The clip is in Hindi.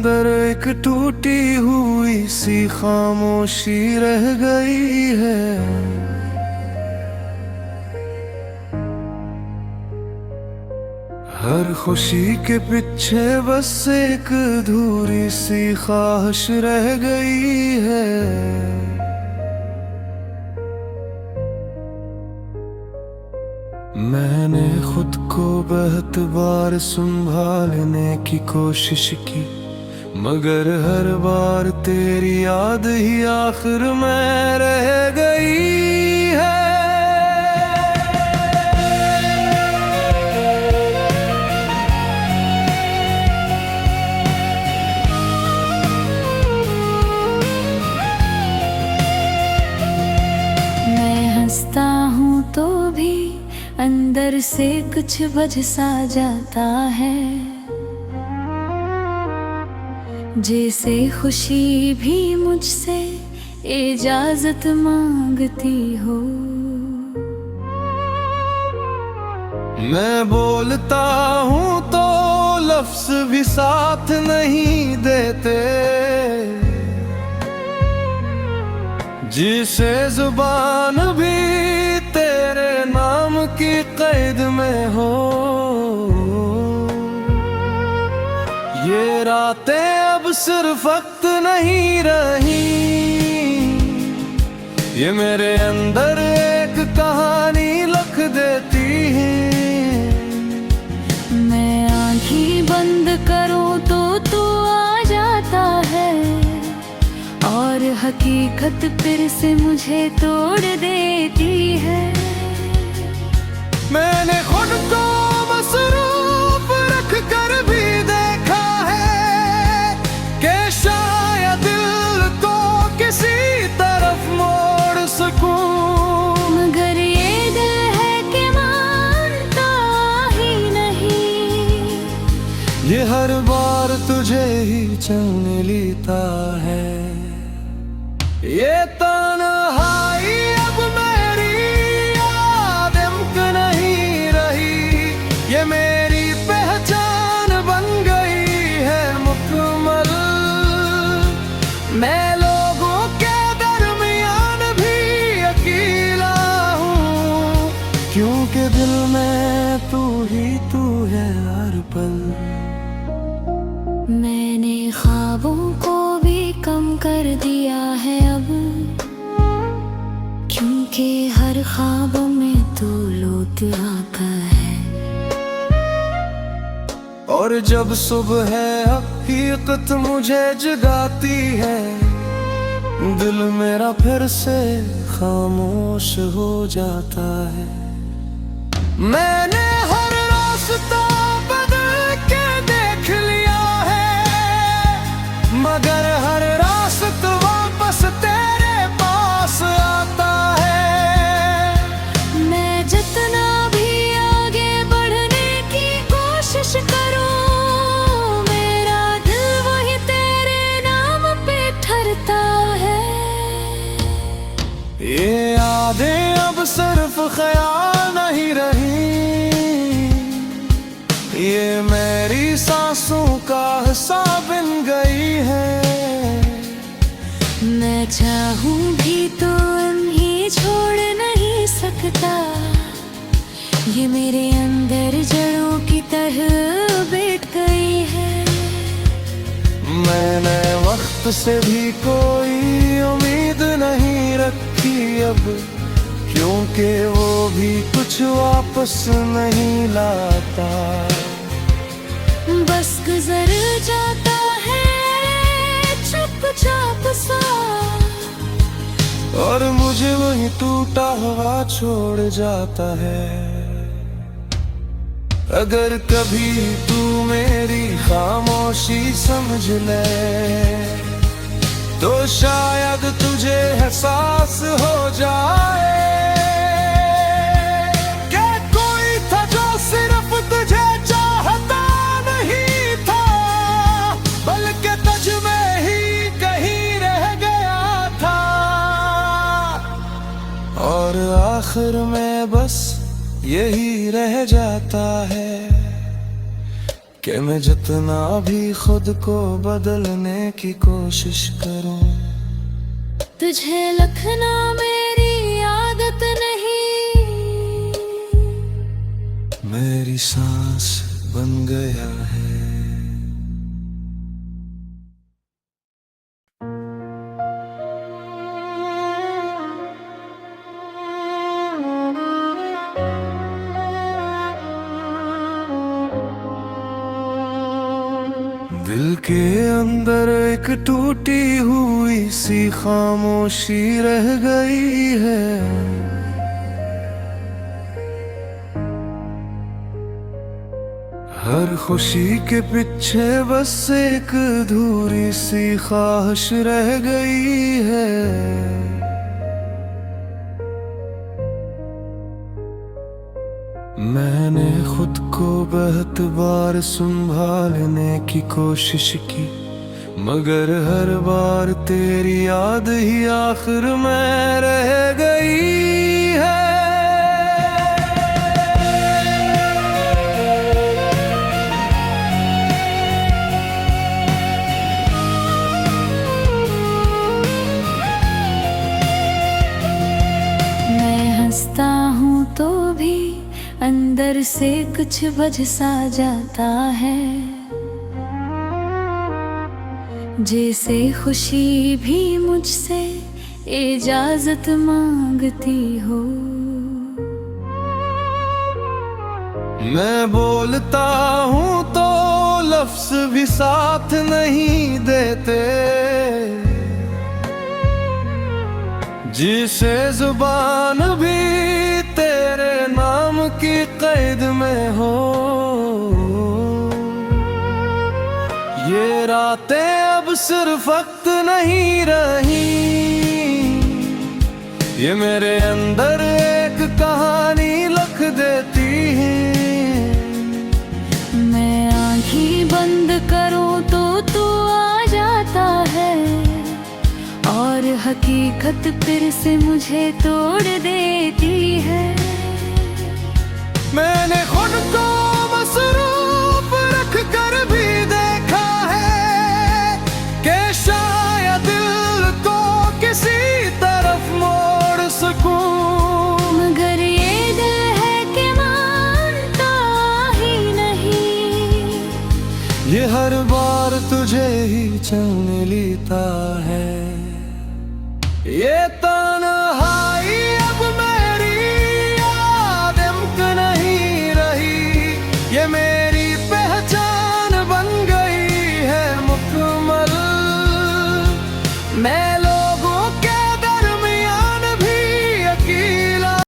अंदर एक टूटी हुई सी खामोशी रह गई है। हर खुशी के पीछे बस एक अधूरी सी ख्वाहिश रह गई है। मैंने खुद को बहुत बार संभालने की कोशिश की, मगर हर बार तेरी याद ही आखिर में रह गई है। मैं हंसता हूँ तो भी अंदर से कुछ बज सा जाता है, जैसे खुशी भी मुझसे इजाजत मांगती हो। मैं बोलता हूँ तो लफ्ज भी साथ नहीं देते, जिसे जुबान भी तेरे नाम की कैद में हो। ये रातें अब सिर्फ वक्त नहीं रही, ये मेरे अंदर एक कहानी लिख देती है। मैं आँखें बंद करूँ तो तू आ जाता है, और हकीकत फिर से मुझे तोड़ देती है। मैंने खुद को मसरूफ रख कर भी देखा है कि शायद दिल को किसी तरफ मोड़ सकूं, मगर ये दिल है कि मानता ही नहीं। ये हर बार तुझे ही चलने लेता है। ये तन्हाई अब मेरी आदम नहीं रही, ये मेरी पहचान बन गई है मुकम्मल। मैं लोगों के दरमियान भी अकेला हूँ, क्योंकि दिल में तू ही तू है हर पल। मैंने ख्वाबों को भी कम कर दिया है अब, क्योंकि हर ख्वाब में तू लौट आता है। और जब सुबह हकीकत मुझे जगाती है, दिल मेरा फिर से खामोश हो जाता है। मैंने हर रास्ता बदल के देख लिया है, मगर हर रास्ता वापस तेरे पास आता है। मैं जितना भी आगे बढ़ने की कोशिश करूं, मेरा दिल वही तेरे नाम पे ठहरता है। ये यादें अब सिर्फ ख्याल नहीं रही, ये मेरी सांसों का हिस्सा बन गई है। मैं चाहूं भी तो इन्हें छोड़ नहीं सकता, ये मेरे अंदर जड़ों की तरह बैठ गई है। मैंने वक्त से भी कोई उम्मीद नहीं रखी अब, क्योंकि वो भी कुछ वापस नहीं लाता। बस गुजर जाता है चुपचाप सा, और मुझे वही टूटा हुआ छोड़ जाता है। अगर कभी तू मेरी खामोशी समझ ले, तो शायद तुझे एहसास हो जाए कि कोई था जो सिर्फ तुझे चाहता नहीं था, बल्कि तुझ में ही कहीं रह गया था। और आखिर में बस यही रह जाता है कि मैं जितना भी खुद को बदलने की कोशिश करूं, तुझे लखना मेरी आदत नहीं, मेरी सांस बन गया है। दिल के अंदर एक टूटी हुई सी खामोशी रह गई है। हर खुशी के पीछे बस एक अधूरी सी ख्वाहिश रह गई है। मैंने खुद को बहुत बार संभालने की कोशिश की, मगर हर बार तेरी याद ही आखिर में रह गई है। मैं हंसता हूँ तो भी अंदर से कुछ बज सा जाता है, जैसे खुशी भी मुझसे इजाजत मांगती हो। मैं बोलता हूँ तो लफ्ज भी साथ नहीं देते, जिसे जुबान भी तेरे नाम की कैद में हो। ये रातें अब सिर्फ वक्त नहीं रही, ये मेरे अंदर एक कहानी लिख देती है। मैं आँखें बंद करूँ तो तू आ जाता है, और हकीकत फिर से मुझे तोड़ देती है। मैंने खुद को मसरूफ रख कर भी देखा है कि शायद दिल को किसी तरफ मोड़ सकूं, मगर ये दिल है कि मानता ही नहीं। ये हर बार तुझे ही चलने लेता है। ये तन्हाई अब मेरी आदम नहीं रही, ये मेरी पहचान बन गई है मुकम्मल। मैं